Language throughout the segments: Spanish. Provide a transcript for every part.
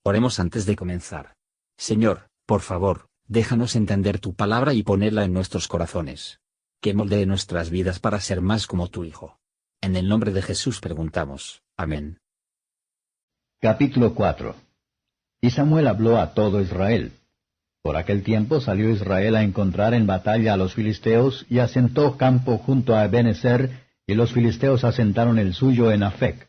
Oremos antes de comenzar. Señor, por favor, déjanos entender tu palabra y ponerla en nuestros corazones. Que moldee nuestras vidas para ser más como tu Hijo. En el nombre de Jesús preguntamos. Amén. Capítulo 4. Y Samuel habló a todo Israel. Por aquel tiempo salió Israel a encontrar en batalla a los filisteos, y asentó campo junto a Ebenezer, y los filisteos asentaron el suyo en Afec.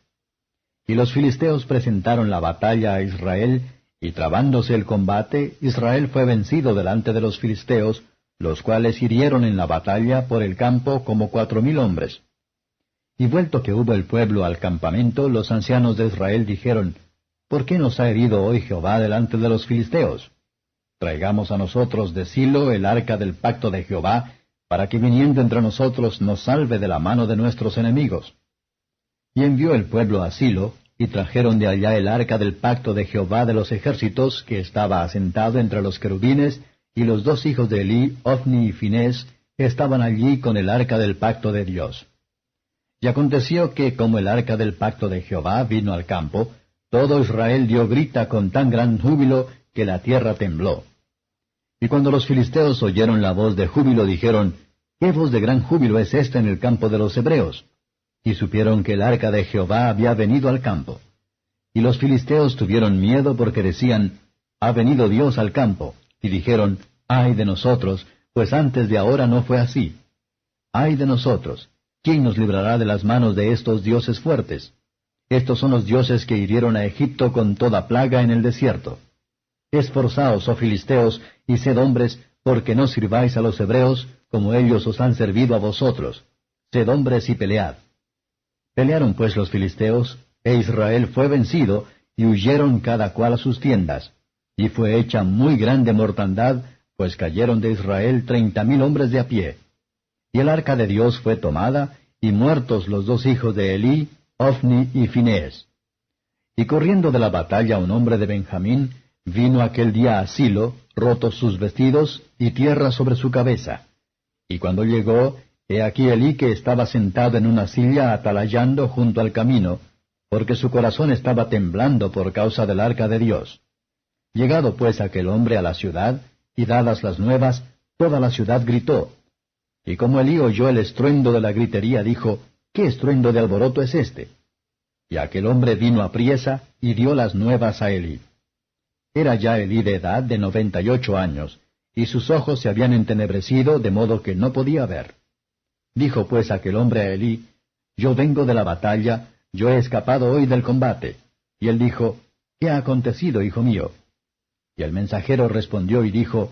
Y los filisteos presentaron la batalla a Israel, y trabándose el combate, Israel fue vencido delante de los filisteos, los cuales hirieron en la batalla por el campo como 4,000 hombres. Y vuelto que hubo el pueblo al campamento, los ancianos de Israel dijeron, ¿por qué nos ha herido hoy Jehová delante de los filisteos? Traigamos a nosotros de Silo el arca del pacto de Jehová, para que viniendo entre nosotros nos salve de la mano de nuestros enemigos. Y envió el pueblo a Silo, y trajeron de allá el arca del pacto de Jehová de los ejércitos, que estaba asentado entre los querubines, y los 2 hijos de Elí, Ofni y Finés, estaban allí con el arca del pacto de Dios. Y aconteció que, como el arca del pacto de Jehová vino al campo, todo Israel dio grita con tan gran júbilo que la tierra tembló. Y cuando los filisteos oyeron la voz de júbilo, dijeron, ¿qué voz de gran júbilo es esta en el campo de los hebreos? Y supieron que el arca de Jehová había venido al campo. Y los filisteos tuvieron miedo porque decían, ha venido Dios al campo. Y dijeron, ay de nosotros, pues antes de ahora no fue así. Ay de nosotros, ¿quién nos librará de las manos de estos dioses fuertes? Estos son los dioses que hirieron a Egipto con toda plaga en el desierto. Esforzaos, oh filisteos, y sed hombres, porque no sirváis a los hebreos, como ellos os han servido a vosotros. Sed hombres y pelead. Pelearon pues los filisteos, e Israel fue vencido, y huyeron cada cual a sus tiendas. Y fue hecha muy grande mortandad, pues cayeron de Israel 30,000 hombres de a pie. Y el arca de Dios fue tomada, y muertos los 2 hijos de Elí, Ofni y Finés. Y corriendo de la batalla un hombre de Benjamín, vino aquel día a Silo, rotos sus vestidos, y tierra sobre su cabeza. Y cuando llegó, he aquí Elí que estaba sentado en una silla atalayando junto al camino, porque su corazón estaba temblando por causa del arca de Dios. Llegado pues aquel hombre a la ciudad, y dadas las nuevas, toda la ciudad gritó. Y como Elí oyó el estruendo de la gritería, dijo, ¿qué estruendo de alboroto es este? Y aquel hombre vino apriesa, y dio las nuevas a Elí. Era ya Elí de edad de 98 años, y sus ojos se habían entenebrecido, de modo que no podía ver. Dijo pues aquel hombre a Elí, yo vengo de la batalla, yo he escapado hoy del combate. Y él dijo, ¿qué ha acontecido, hijo mío? Y el mensajero respondió y dijo,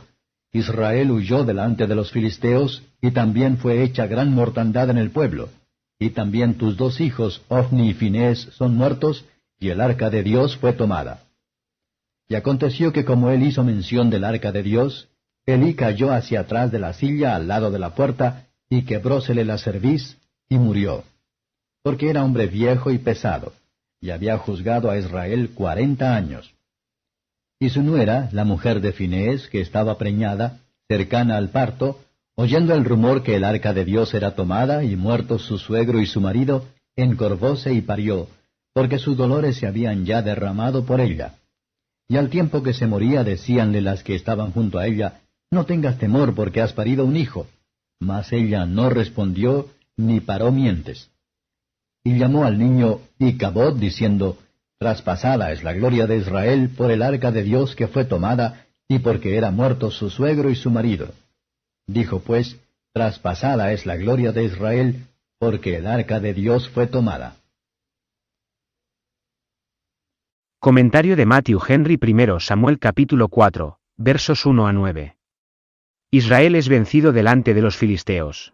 Israel huyó delante de los filisteos, y también fue hecha gran mortandad en el pueblo. Y también tus 2 hijos, Ofni y Finés, son muertos, y el arca de Dios fue tomada. Y aconteció que como él hizo mención del arca de Dios, Elí cayó hacia atrás de la silla al lado de la puerta, y quebrósele la cerviz, y murió. Porque era hombre viejo y pesado, y había juzgado a Israel 40 años. Y su nuera, la mujer de Finés, que estaba preñada, cercana al parto, oyendo el rumor que el arca de Dios era tomada, y muertos su suegro y su marido, encorvóse y parió, porque sus dolores se habían ya derramado por ella. Y al tiempo que se moría decíanle las que estaban junto a ella, no tengas temor porque has parido un hijo. Mas ella no respondió, ni paró mientes. Y llamó al niño Icabod, diciendo, traspasada es la gloria de Israel por el arca de Dios que fue tomada, y porque era muerto su suegro y su marido. Dijo pues, traspasada es la gloria de Israel, porque el arca de Dios fue tomada. Comentario de Matthew Henry. 1 Samuel capítulo 4, versos 1 a 9. Israel es vencido delante de los filisteos.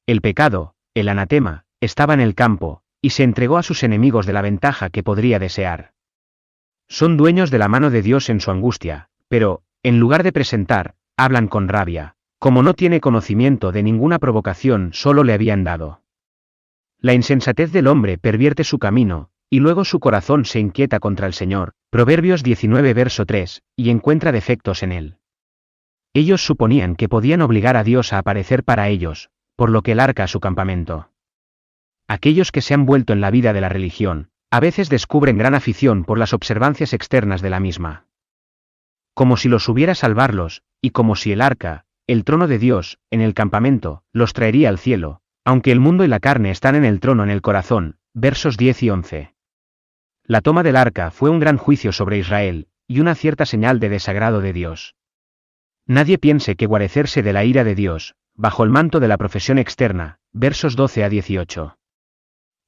El pecado, el anatema, estaba en el campo, y se entregó a sus enemigos de la ventaja que podría desear. Son dueños de la mano de Dios en su angustia, pero, en lugar de presentar, hablan con rabia, como no tiene conocimiento de ninguna provocación solo le habían dado. La insensatez del hombre pervierte su camino, y luego su corazón se inquieta contra el Señor, Proverbios 19 verso 3, y encuentra defectos en él. Ellos suponían que podían obligar a Dios a aparecer para ellos, por lo que él arca su campamento. Aquellos que se han vuelto en la vida de la religión, a veces descubren gran afición por las observancias externas de la misma. Como si los hubiera salvarlos, y como si el arca, el trono de Dios, en el campamento, los traería al cielo, aunque el mundo y la carne están en el trono en el corazón. Versos 10 y 11. La toma del arca fue un gran juicio sobre Israel, y una cierta señal de desagrado de Dios. Nadie piense que guarecerse de la ira de Dios, bajo el manto de la profesión externa. Versos 12 a 18.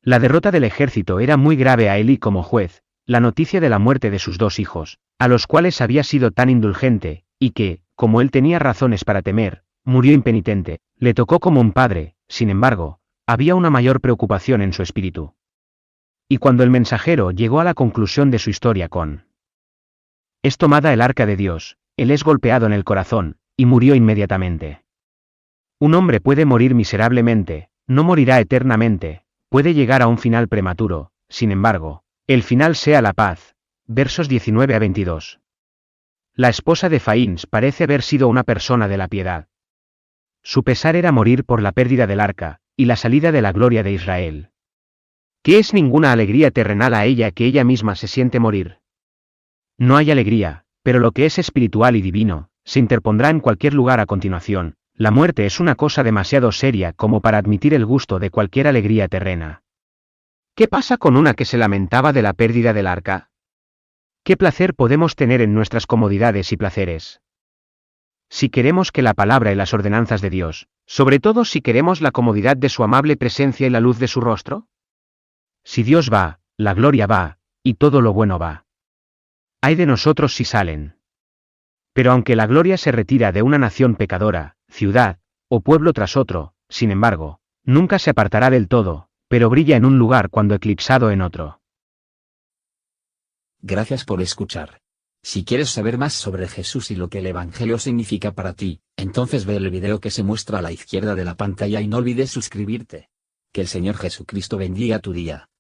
La derrota del ejército era muy grave a Elí como juez, la noticia de la muerte de sus 2 hijos, a los cuales había sido tan indulgente, y que, como él tenía razones para temer, murió impenitente, le tocó como un padre. Sin embargo, había una mayor preocupación en su espíritu. Y cuando el mensajero llegó a la conclusión de su historia con: es tomada el arca de Dios, él es golpeado en el corazón, y murió inmediatamente. Un hombre puede morir miserablemente, no morirá eternamente, puede llegar a un final prematuro, sin embargo, el final sea la paz. Versos 19 a 22. La esposa de Faíns parece haber sido una persona de la piedad. Su pesar era morir por la pérdida del arca, y la salida de la gloria de Israel. ¿Qué es ninguna alegría terrenal a ella que ella misma se siente morir? No hay alegría, pero lo que es espiritual y divino, se interpondrá en cualquier lugar a continuación. La muerte es una cosa demasiado seria como para admitir el gusto de cualquier alegría terrena. ¿Qué pasa con una que se lamentaba de la pérdida del arca? ¿Qué placer podemos tener en nuestras comodidades y placeres? Si queremos que la palabra y las ordenanzas de Dios, sobre todo si queremos la comodidad de su amable presencia y la luz de su rostro. Si Dios va, la gloria va, y todo lo bueno va. Ay de nosotros si salen. Pero aunque la gloria se retira de una nación pecadora, ciudad, o pueblo tras otro, sin embargo, nunca se apartará del todo, pero brilla en un lugar cuando eclipsado en otro. Gracias por escuchar. Si quieres saber más sobre Jesús y lo que el Evangelio significa para ti, entonces ve el video que se muestra a la izquierda de la pantalla y no olvides suscribirte. Que el Señor Jesucristo bendiga tu día.